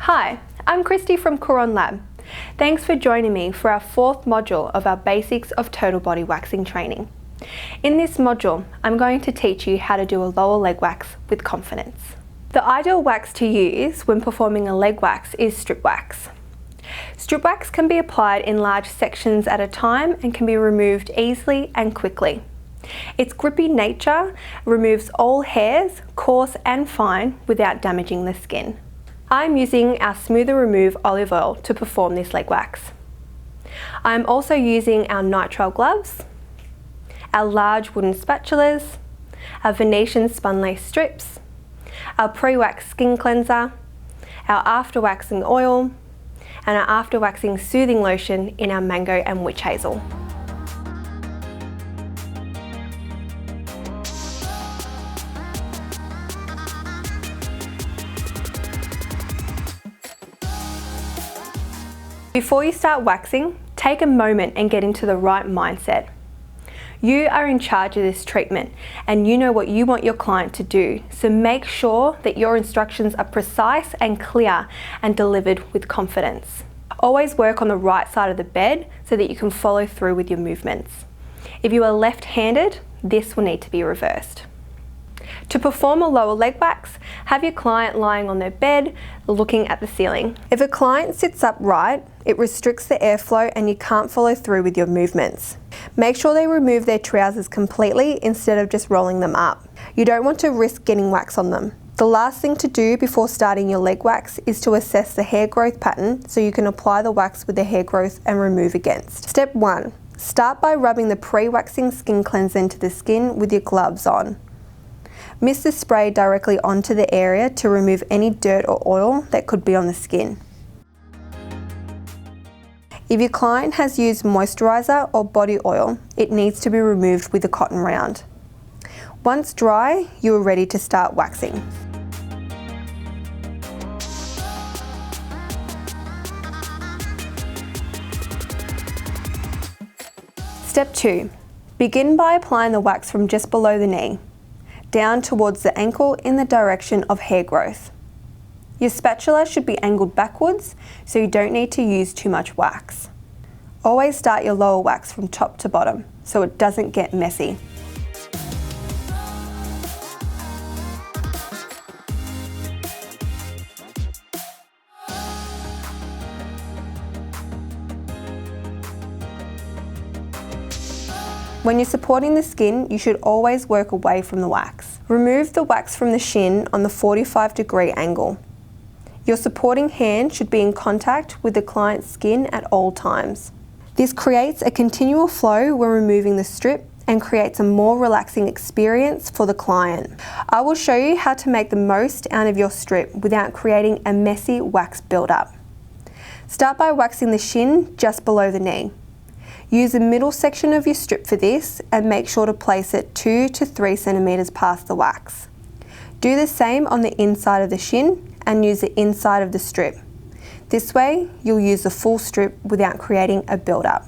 Hi, I'm Christy from Caronlab. Thanks for joining me for our fourth module of our Basics of Total Body Waxing training. In this module, I'm going to teach you how to do a lower leg wax with confidence. The ideal wax to use when performing a leg wax is strip wax. Strip wax can be applied in large sections at a time and can be removed easily and quickly. Its grippy nature removes all hairs, coarse and fine, without damaging the skin. I'm using our Smoother Remove olive oil to perform this leg wax. I'm also using our nitrile gloves, our large wooden spatulas, our Venetian spun lace strips, our pre-wax skin cleanser, our after waxing oil, and our after waxing soothing lotion in our mango and witch hazel. Before you start waxing, take a moment and get into the right mindset. You are in charge of this treatment and you know what you want your client to do, so make sure that your instructions are precise and clear and delivered with confidence. Always work on the right side of the bed so that you can follow through with your movements. If you are left-handed, this will need to be reversed. To perform a lower leg wax, have your client lying on their bed looking at the ceiling. If a client sits upright, it restricts the airflow and you can't follow through with your movements. Make sure they remove their trousers completely instead of just rolling them up. You don't want to risk getting wax on them. The last thing to do before starting your leg wax is to assess the hair growth pattern so you can apply the wax with the hair growth and remove against. Step 1. Start by rubbing the pre-waxing skin cleanser into the skin with your gloves on. Mist the spray directly onto the area to remove any dirt or oil that could be on the skin. If your client has used moisturiser or body oil, it needs to be removed with a cotton round. Once dry, you are ready to start waxing. Step 2. Begin by applying the wax from just below the knee, down towards the ankle in the direction of hair growth. Your spatula should be angled backwards, so you don't need to use too much wax. Always start your lower wax from top to bottom, so it doesn't get messy. When you're supporting the skin, you should always work away from the wax. Remove the wax from the shin on the 45-degree angle. Your supporting hand should be in contact with the client's skin at all times. This creates a continual flow when removing the strip and creates a more relaxing experience for the client. I will show you how to make the most out of your strip without creating a messy wax buildup. Start by waxing the shin just below the knee. Use the middle section of your strip for this and make sure to place it 2 to 3 centimeters past the wax. Do the same on the inside of the shin and use the inside of the strip. This way, you'll use the full strip without creating a build-up.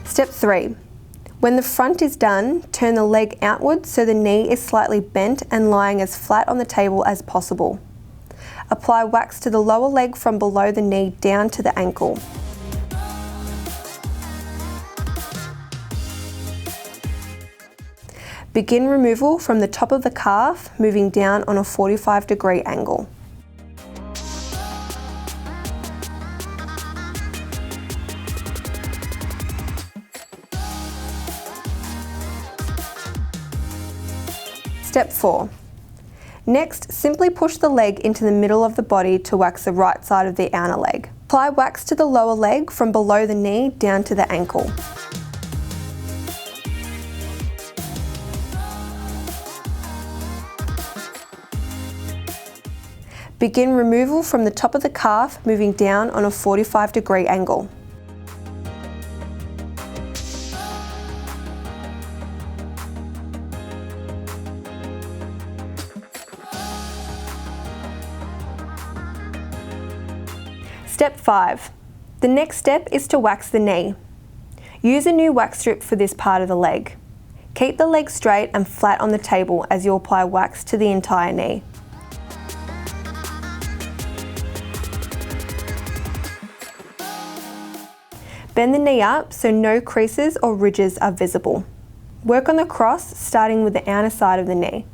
Step 3. When the front is done, turn the leg outwards so the knee is slightly bent and lying as flat on the table as possible. Apply wax to the lower leg from below the knee down to the ankle. Begin removal from the top of the calf, moving down on a 45-degree angle. Step 4. Next, simply push the leg into the middle of the body to wax the right side of the outer leg. Apply wax to the lower leg from below the knee down to the ankle. Begin removal from the top of the calf, moving down on a 45-degree angle. Step 5. The next step is to wax the knee. Use a new wax strip for this part of the leg. Keep the leg straight and flat on the table as you apply wax to the entire knee. Bend the knee up so no creases or ridges are visible. Work on the cross, starting with the outer side of the knee.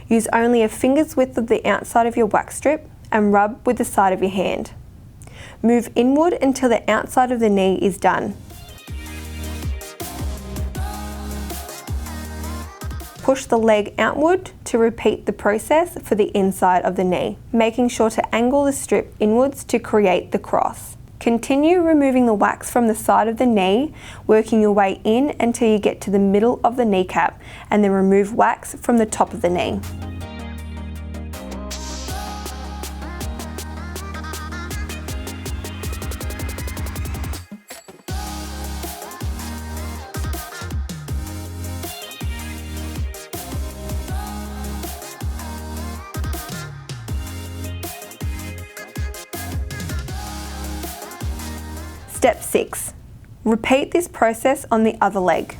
Use only a finger's width of the outside of your wax strip and rub with the side of your hand. Move inward until the outside of the knee is done. Push the leg outward to repeat the process for the inside of the knee, making sure to angle the strip inwards to create the cross. Continue removing the wax from the side of the knee, working your way in until you get to the middle of the kneecap, and then remove wax from the top of the knee. Step 6. Repeat this process on the other leg.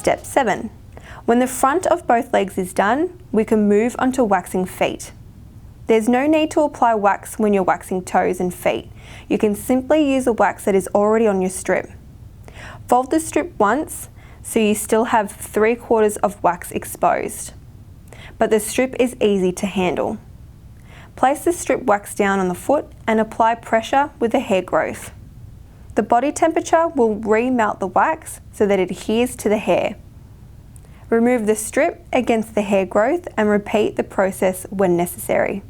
Step 7. When the front of both legs is done, we can move on to waxing feet. There's no need to apply wax when you're waxing toes and feet. You can simply use a wax that is already on your strip. Fold the strip once so you still have 3/4 of wax exposed. But the strip is easy to handle. Place the strip wax down on the foot and apply pressure with the hair growth. The body temperature will re-melt the wax so that it adheres to the hair. Remove the strip against the hair growth and repeat the process when necessary.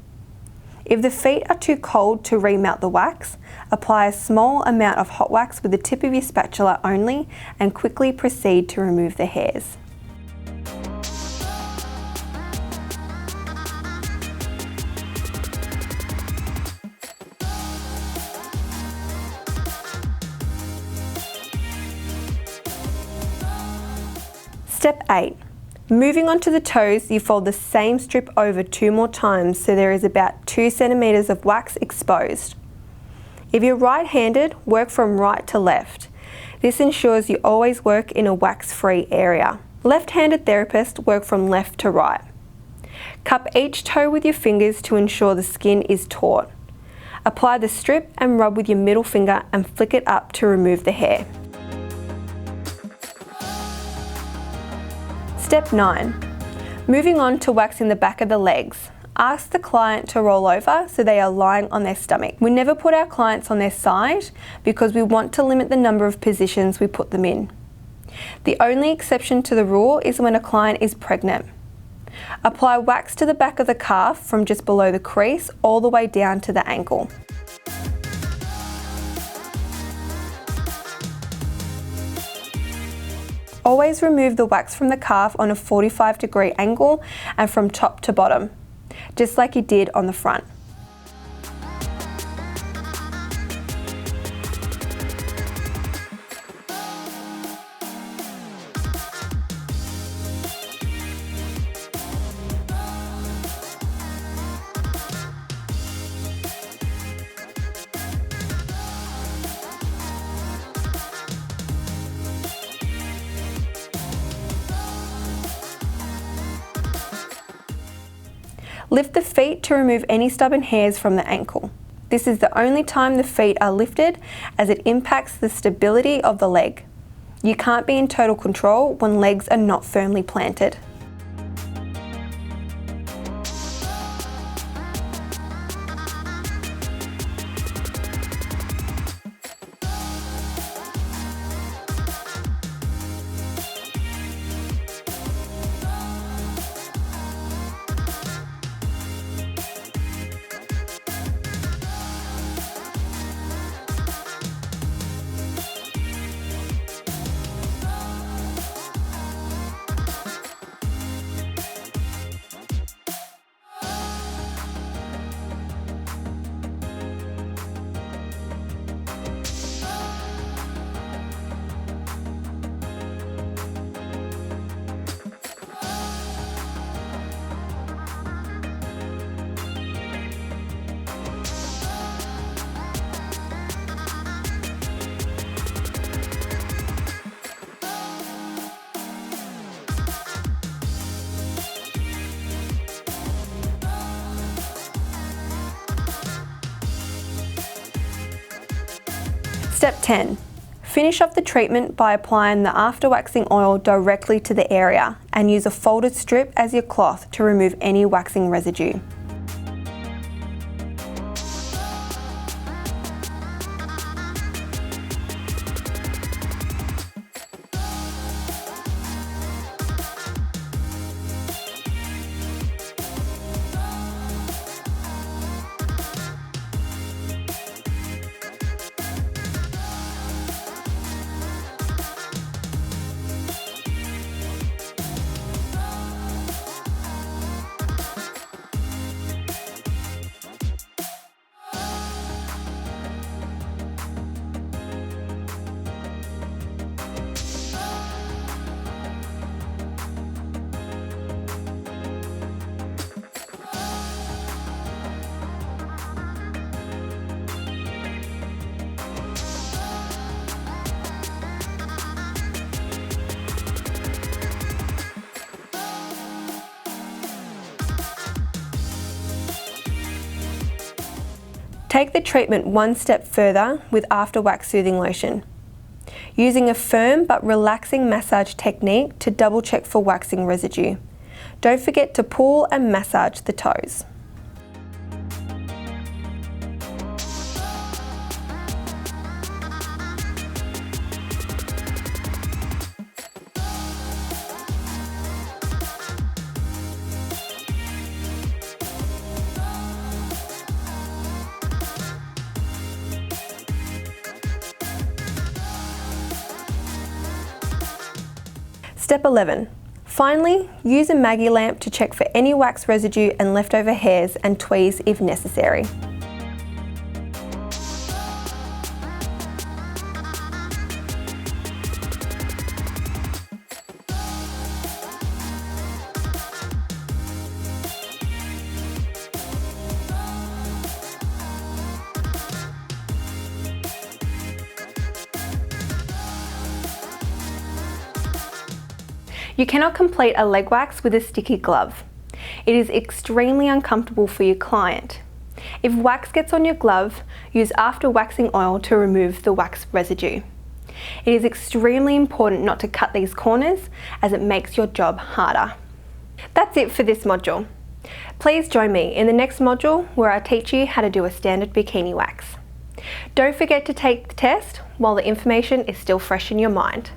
If the feet are too cold to remelt the wax, apply a small amount of hot wax with the tip of your spatula only and quickly proceed to remove the hairs. Step 8. Moving on to the toes, you fold the same strip over 2 more times so there is about 2 centimeters of wax exposed. If you're right-handed, work from right to left. This ensures you always work in a wax-free area. Left-handed therapists work from left to right. Cup each toe with your fingers to ensure the skin is taut. Apply the strip and rub with your middle finger and flick it up to remove the hair. Step 9. Moving on to waxing the back of the legs. Ask the client to roll over so they are lying on their stomach. We never put our clients on their side because we want to limit the number of positions we put them in. The only exception to the rule is when a client is pregnant. Apply wax to the back of the calf from just below the crease all the way down to the ankle. Always remove the wax from the calf on a 45-degree angle and from top to bottom, just like you did on the front. Lift the feet to remove any stubborn hairs from the ankle. This is the only time the feet are lifted as it impacts the stability of the leg. You can't be in total control when legs are not firmly planted. Step 10. Finish off the treatment by applying the after waxing oil directly to the area and use a folded strip as your cloth to remove any waxing residue. Take the treatment one step further with after wax soothing lotion, using a firm but relaxing massage technique to double check for waxing residue. Don't forget to pull and massage the toes. Step 11. Finally, use a Maggie lamp to check for any wax residue and leftover hairs and tweeze if necessary. You cannot complete a leg wax with a sticky glove. It is extremely uncomfortable for your client. If wax gets on your glove, use after waxing oil to remove the wax residue. It is extremely important not to cut these corners as it makes your job harder. That's it for this module. Please join me in the next module where I teach you how to do a standard bikini wax. Don't forget to take the test while the information is still fresh in your mind.